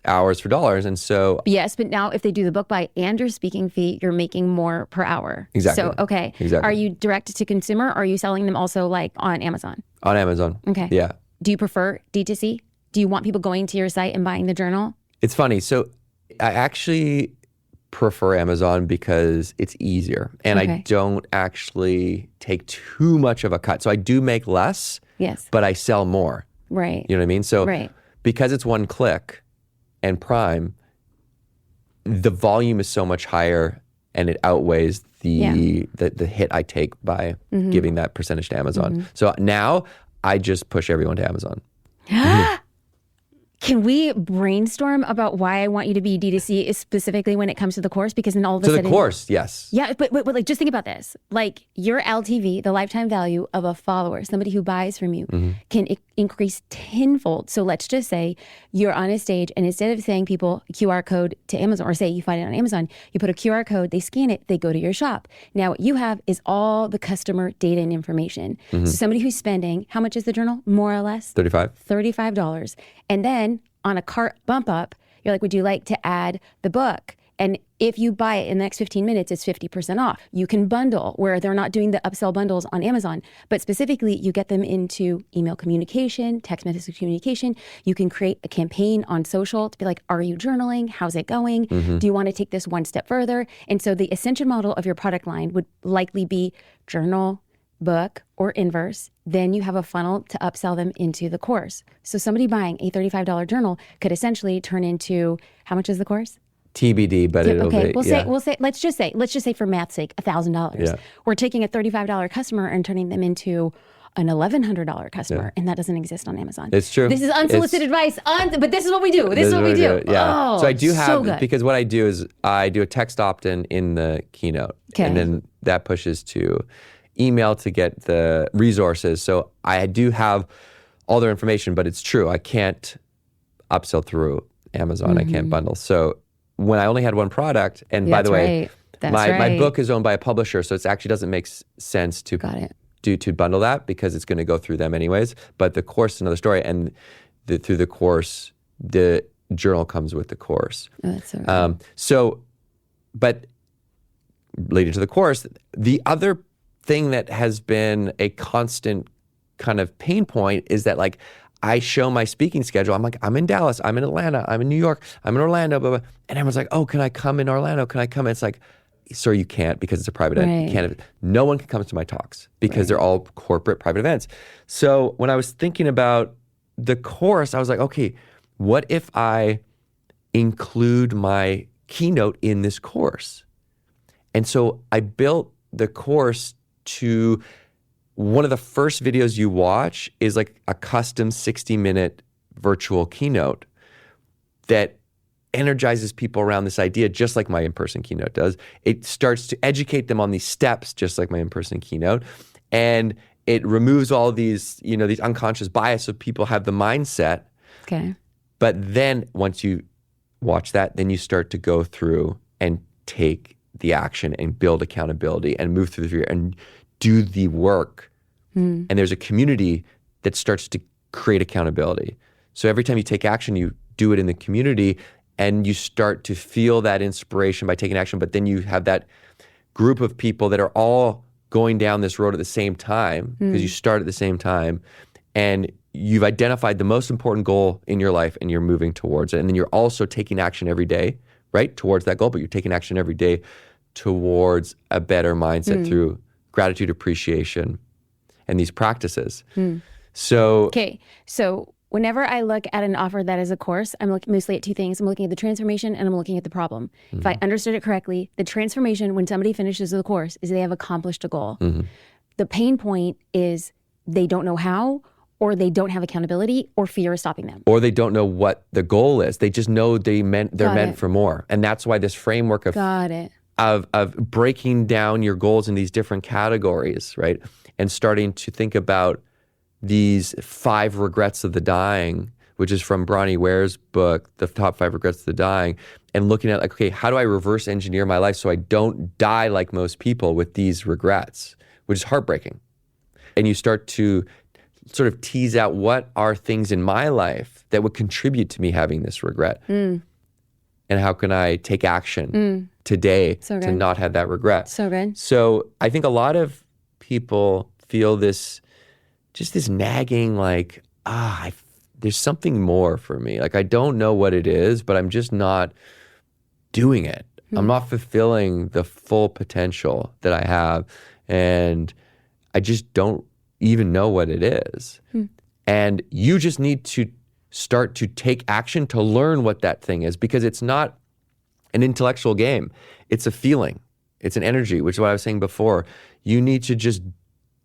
hours for dollars. And so yes, but now if they do the book buy and your speaking fee, you're making more per hour. Exactly. So, okay. Exactly. Are you direct to consumer, or are you selling them also like on Amazon? On Amazon. Okay. Yeah. Do you prefer D2C? Do you want people going to your site and buying the journal? It's funny. So I actually prefer Amazon because it's easier, and I don't actually take too much of a cut. So I do make less, but I sell more. Right. You know what I mean? So because it's one click and Prime, the volume is so much higher, and it outweighs the hit I take by giving that percentage to Amazon. So now I just push everyone to Amazon. Can we brainstorm about why I want you to be D2C specifically when it comes to the course? Because then all of a sudden... So the course, yes. Yeah, but like, just think about this. Like, your LTV, the lifetime value of a follower, somebody who buys from you, can increase tenfold. So let's just say you're on a stage, and instead of saying people QR code to Amazon, or say you find it on Amazon, you put a QR code, they scan it, they go to your shop. Now what you have is all the customer data and information. So somebody who's spending, how much is the journal? More or less? $35. And then on a cart bump up, you're like, would you like to add the book? And if you buy it in the next 15 minutes, it's 50% off. You can bundle, where they're not doing the upsell bundles on Amazon, but specifically you get them into email communication, text message communication. You can create a campaign on social to be like, are you journaling? How's it going? Do you want to take this one step further? And so the ascension model of your product line would likely be journal, book, or inverse. Then you have a funnel to upsell them into the course. So somebody buying a $35 journal could essentially turn into, how much is the course? TBD, but it'll be, let's just say for math's sake, $1,000. Yeah. We're taking a $35 customer and turning them into an $1,100 customer, and that doesn't exist on Amazon. It's true. This is unsolicited advice, but this is what we do. This is what we do. Yeah. Oh, so I do have, so good. because what I do is I do a text opt-in in the keynote, and then that pushes to email to get the resources. So I do have all their information, but it's true, I can't upsell through Amazon. I can't bundle. So when I only had one product, and by the way, my book is owned by a publisher, so it actually doesn't make sense to to bundle that, because it's going to go through them anyways. But the course is another story, and through the course, the journal comes with the course. Oh, that's so good. But related to the course, the other thing that has been a constant kind of pain point is that, like, I show my speaking schedule. I'm like, I'm in Dallas, I'm in Atlanta, I'm in New York, I'm in Orlando, blah, blah. And everyone's like, oh, can I come in Orlando? Can I come? And it's like, sir, you can't, because it's a private event. You can't. No one can come to my talks because they're all corporate private events. So when I was thinking about the course, I was like, okay, what if I include my keynote in this course? And so I built the course to one of the first videos you watch is like a custom 60-minute virtual keynote that energizes people around this idea, just like my in-person keynote does. It starts to educate them on these steps, just like my in-person keynote. And it removes all these, these unconscious bias so people have the mindset. Okay. But then once you watch that, then you start to go through and take the action and build accountability and move through the fear and do the work. And there's a community that starts to create accountability. So every time you take action, you do it in the community and you start to feel that inspiration by taking action. But then you have that group of people that are all going down this road at the same time, because you start at the same time, and you've identified the most important goal in your life and you're moving towards it. And then you're also taking action every day, right, towards that goal, but you're taking action every day towards a better mindset through gratitude, appreciation, and these practices. So whenever I look at an offer that is a course, I'm looking mostly at two things. I'm looking at the transformation and I'm looking at the problem. If I understood it correctly, the transformation, when somebody finishes the course, is they have accomplished a goal. The pain point is they don't know how, or they don't have accountability, or fear is stopping them. Or they don't know what the goal is. They just know they're meant for more. And that's why this framework of breaking down your goals in these different categories, right? And starting to think about these 5 regrets of the dying, which is from Bronnie Ware's book, The Top 5 Regrets of the Dying, and looking at like, okay, how do I reverse engineer my life so I don't die like most people with these regrets, which is heartbreaking. And you start to sort of tease out what are things in my life that would contribute to me having this regret. And how can I take action today to not have that regret? So good. So I think a lot of people feel this nagging like, there's something more for me. Like, I don't know what it is, but I'm just not doing it. I'm not fulfilling the full potential that I have. And I just don't even know what it is. And you just need to start to take action to learn what that thing is, because it's not an intellectual game. It's a feeling. It's an energy, which is what I was saying before. You need to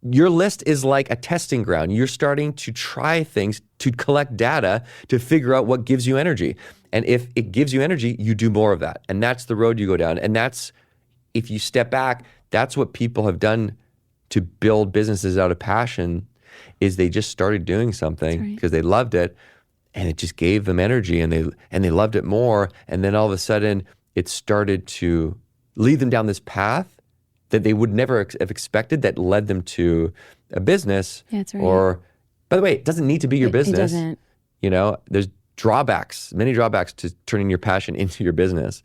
your list is like a testing ground. You're starting to try things to collect data to figure out what gives you energy. And if it gives you energy, you do more of that. And that's the road you go down. And that's, if you step back, that's what people have done to build businesses out of passion, is they just started doing something because they loved it, and it just gave them energy, and they loved it more. And then all of a sudden it started to lead them down this path that they would never have expected, that led them to a business. Yeah, that's right. Or, by the way, it doesn't need to be your business. It doesn't. There's many drawbacks to turning your passion into your business,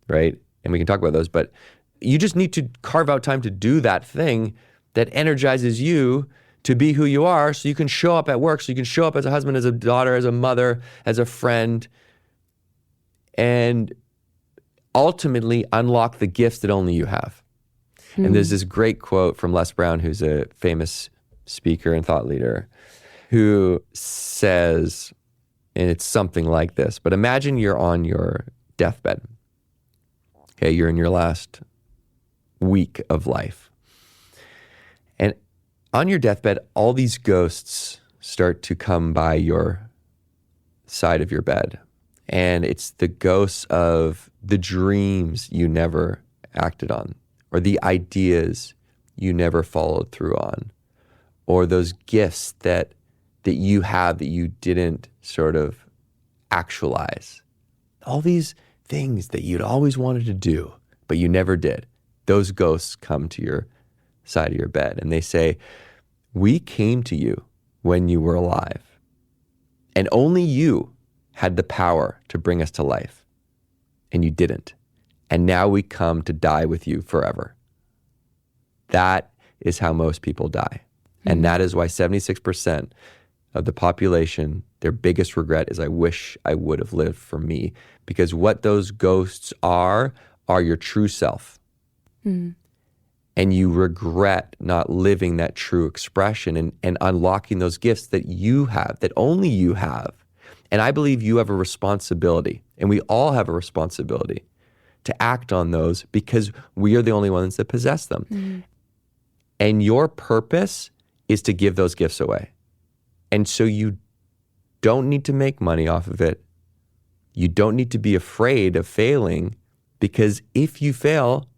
right? And we can talk about those, but you just need to carve out time to do that thing that energizes you to be who you are, so you can show up at work, so you can show up as a husband, as a daughter, as a mother, as a friend, and ultimately unlock the gifts that only you have. And there's this great quote from Les Brown, who's a famous speaker and thought leader, who says, and it's something like this, but imagine you're on your deathbed. Okay, you're in your last week of life. And on your deathbed, all these ghosts start to come by your side of your bed. And it's the ghosts of the dreams you never acted on, or the ideas you never followed through on, or those gifts that you have that you didn't sort of actualize. All these things that you'd always wanted to do, but you never did. Those ghosts come to your side of your bed and they say, we came to you when you were alive, and only you had the power to bring us to life, and you didn't. And now we come to die with you forever. That is how most people die. And that is why 76% of the population, their biggest regret is, I wish I would have lived for me. Because what those ghosts are your true self. And you regret not living that true expression and unlocking those gifts that you have, that only you have. And I believe you have a responsibility, and we all have a responsibility to act on those, because we are the only ones that possess them. And your purpose is to give those gifts away. And so you don't need to make money off of it. You don't need to be afraid of failing, because if you fail,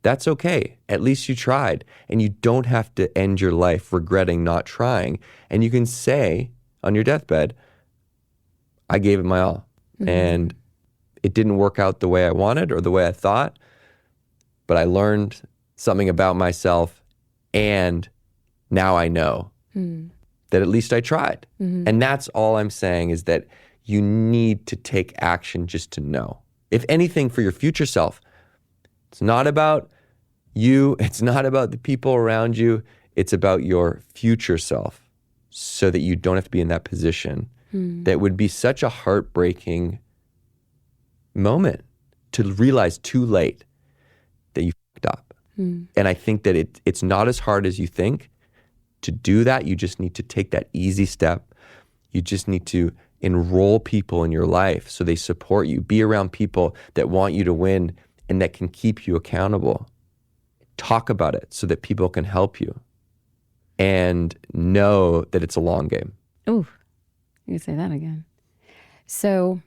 that's okay. At least you tried. And you don't have to end your life regretting not trying. And you can say on your deathbed, I gave it my all. And it didn't work out the way I wanted or the way I thought, but I learned something about myself, and now I know that at least I tried. And that's all I'm saying, is that you need to take action just to know. If anything, for your future self, it's not about you, it's not about the people around you, it's about your future self, so that you don't have to be in that position. That would be such a heartbreaking moment to realize too late that you fucked up. And I think that it's not as hard as you think to do that. You just need to take that easy step. You just need to enroll people in your life so they support you. Be around people that want you to win and that can keep you accountable. Talk about it so that people can help you, and know that it's a long game. Ooh, you can say that again. So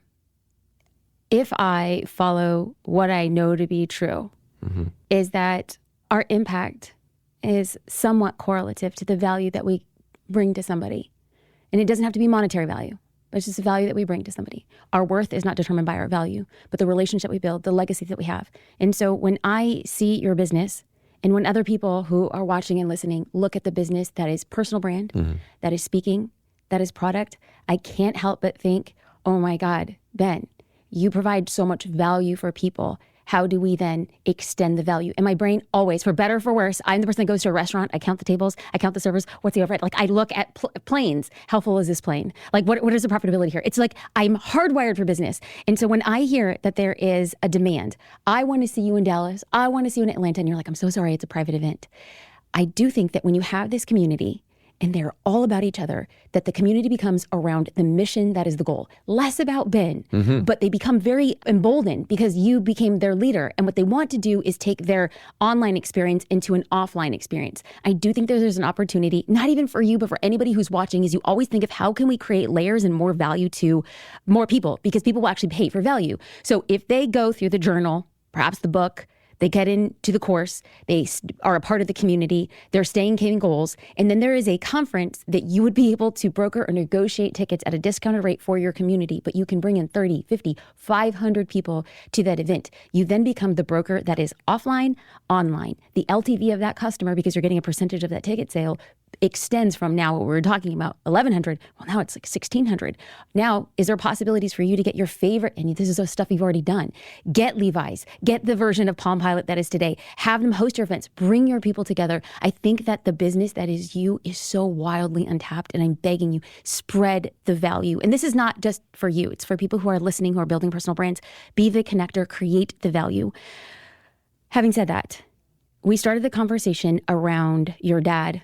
if I follow what I know to be true, is that our impact is somewhat correlative to the value that we bring to somebody. And it doesn't have to be monetary value, but it's just a value that we bring to somebody. Our worth is not determined by our value, but the relationship we build, the legacy that we have. And so when I see your business, and when other people who are watching and listening look at the business that is personal brand, that is speaking, that is product, I can't help but think, oh my God, Ben, you provide so much value for people. How do we then extend the value? And my brain always, for better or for worse, I'm the person that goes to a restaurant, I count the tables, I count the servers, what's the overhead? Like I look at planes, how full is this plane? Like what is the profitability here? It's like I'm hardwired for business. And so when I hear that there is a demand, I want to see you in Dallas, I want to see you in Atlanta, and you're like, I'm so sorry, it's a private event. I do think that when you have this community, and they're all about each other, that the community becomes around the mission that is the goal. Less about Ben, but they become very emboldened because you became their leader. And what they want to do is take their online experience into an offline experience. I do think there's an opportunity, not even for you, but for anybody who's watching, is you always think of how can we create layers and more value to more people, because people will actually pay for value. So if they go through the journal, perhaps the book, they get into the course, they are a part of the community, they're staying goals, and then there is a conference that you would be able to broker or negotiate tickets at a discounted rate for your community, but you can bring in 30, 50, 500 people to that event. You then become the broker that is offline, online. The LTV of that customer, because you're getting a percentage of that ticket sale, extends from now what we were talking about, 1,100, well, now it's like 1,600. Now, is there possibilities for you to get your favorite, and this is the stuff you've already done, get Levi's, get the version of Palm Pilot that is today, have them host your events, bring your people together. I think that the business that is you is so wildly untapped, and I'm begging you, spread the value. And this is not just for you, it's for people who are listening, who are building personal brands. Be the connector, create the value. Having said that, we started the conversation around your dad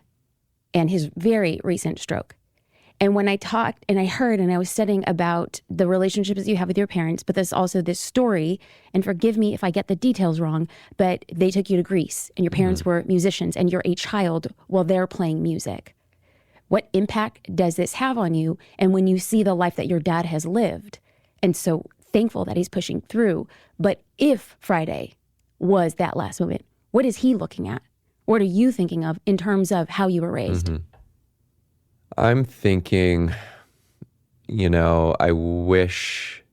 and his very recent stroke. And when I talked and I heard and I was studying about the relationships you have with your parents, but there's also this story, and forgive me if I get the details wrong, but they took you to Greece and your parents were musicians and you're a child while they're playing music. What impact does this have on you? And when you see the life that your dad has lived, and so thankful that he's pushing through, but if Friday was that last moment, what is he looking at? What are you thinking of in terms of how you were raised? I'm thinking, I wish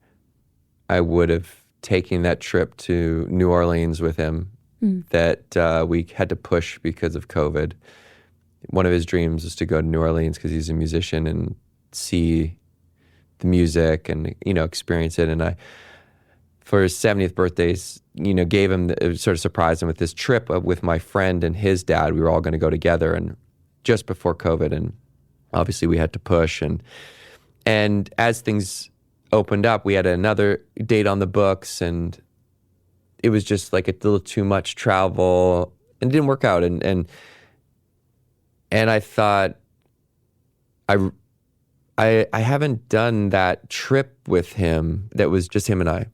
I would have taken that trip to New Orleans with him that we had to push because of COVID. One of his dreams was to go to New Orleans because he's a musician and see the music and, experience it. And I, for his 70th birthdays, gave him, sort of surprised him with this trip with my friend and his dad. We were all going to go together, and just before COVID, and obviously we had to push. And as things opened up, we had another date on the books, and it was just like a little too much travel, and it didn't work out. And I thought, I haven't done that trip with him that was just him and I.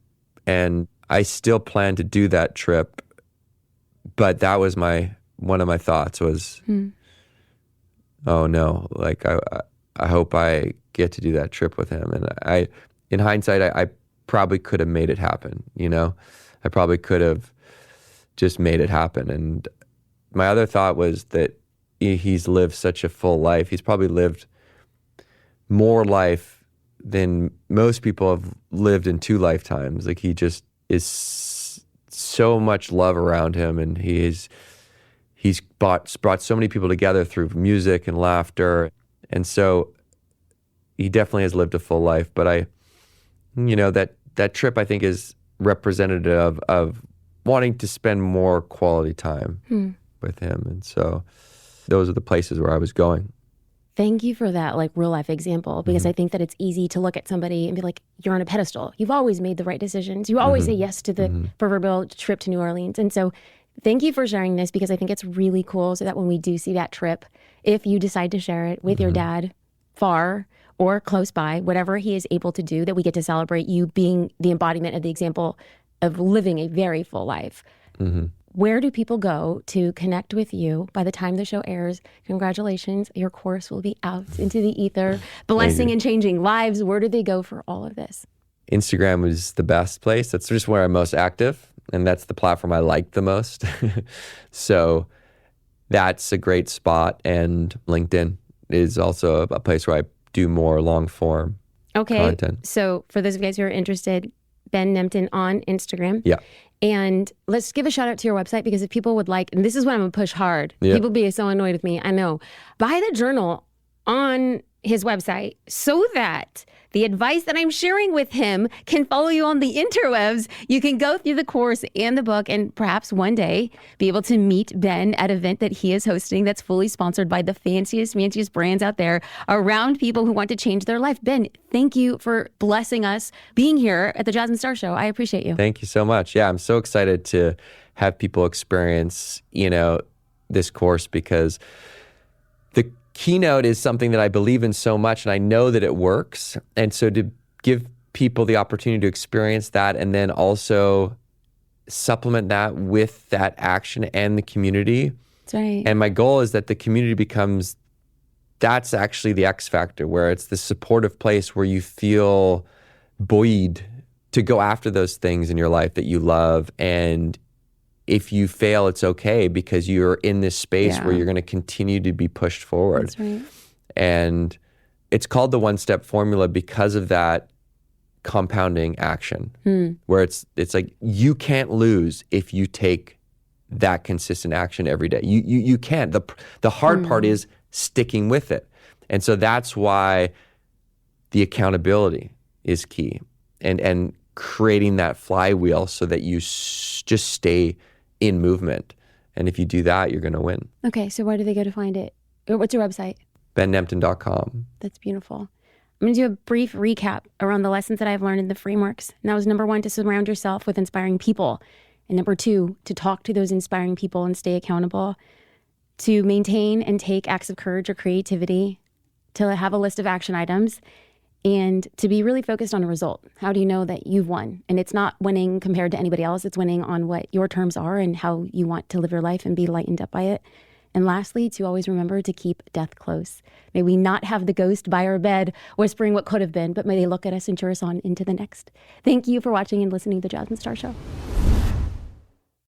And I still plan to do that trip, but that was one of my thoughts was oh no, like I hope I get to do that trip with him. And in hindsight, I probably could have made it happen. I probably could have just made it happen. And my other thought was that he's lived such a full life. He's probably lived more life than most people have lived in 2 lifetimes. Like, he just is so much love around him, and he's brought so many people together through music and laughter. And so he definitely has lived a full life. But that trip, I think, is representative of wanting to spend more quality time with him. And so those are the places where I was going. Thank you for that, like, real life example, because I think that it's easy to look at somebody and be like, you're on a pedestal. You've always made the right decisions. You always say yes to the proverbial trip to New Orleans. And so thank you for sharing this, because I think it's really cool, so that when we do see that trip, if you decide to share it with your dad far or close by, whatever he is able to do, that we get to celebrate you being the embodiment of the example of living a very full life. Where do people go to connect with you by the time the show airs? Congratulations, your course will be out into the ether, blessing and changing lives. Where do they go for all of this? Instagram is the best place. That's just where I'm most active, and that's the platform I like the most. So that's a great spot. And LinkedIn is also a place where I do more long form content. So for those of you guys who are interested, Ben Nemtin on Instagram. Yeah. And let's give a shout out to your website, because if people would like, and this is what I'm going to push hard. Yeah. People be so annoyed with me. I know. Buy the journal on his website so that the advice that I'm sharing with him can follow you on the interwebs. You can go through the course and the book, and perhaps one day be able to meet Ben at an event that he is hosting that's fully sponsored by the fanciest brands out there, around people who want to change their life. Ben, thank you for blessing us being here at the Jasmine Star Show. I appreciate you. Thank you so much. Yeah, I'm so excited to have people experience, this course, because the keynote is something that I believe in so much, and I know that it works. And so to give people the opportunity to experience that, and then also supplement that with that action and the community. That's right. And my goal is that the community that's actually the X factor, where it's the supportive place where you feel buoyed to go after those things in your life that you love. And if you fail, it's okay, because you're in this space where you're going to continue to be pushed forward. That's right. And it's called the one-step formula because of that compounding action, where it's like you can't lose if you take that consistent action every day. You can't. The hard part is sticking with it. And so that's why the accountability is key, and creating that flywheel so that you just stay in movement. And if you do that, you're going to win. Okay, so where do they go to find it? Or what's your website? bennemtin.com. That's beautiful. I'm going to do a brief recap around the lessons that I've learned in the frameworks. And that was number 1, to surround yourself with inspiring people. And number 2, to talk to those inspiring people and stay accountable. To maintain and take acts of courage or creativity. To have a list of action items. And to be really focused on a result. How do you know that you've won? And it's not winning compared to anybody else. It's winning on what your terms are and how you want to live your life and be lightened up by it. And lastly, to always remember to keep death close. May we not have the ghost by our bed whispering what could have been, but may they look at us and cheer us on into the next. Thank you for watching and listening to the Jasmine Star Show.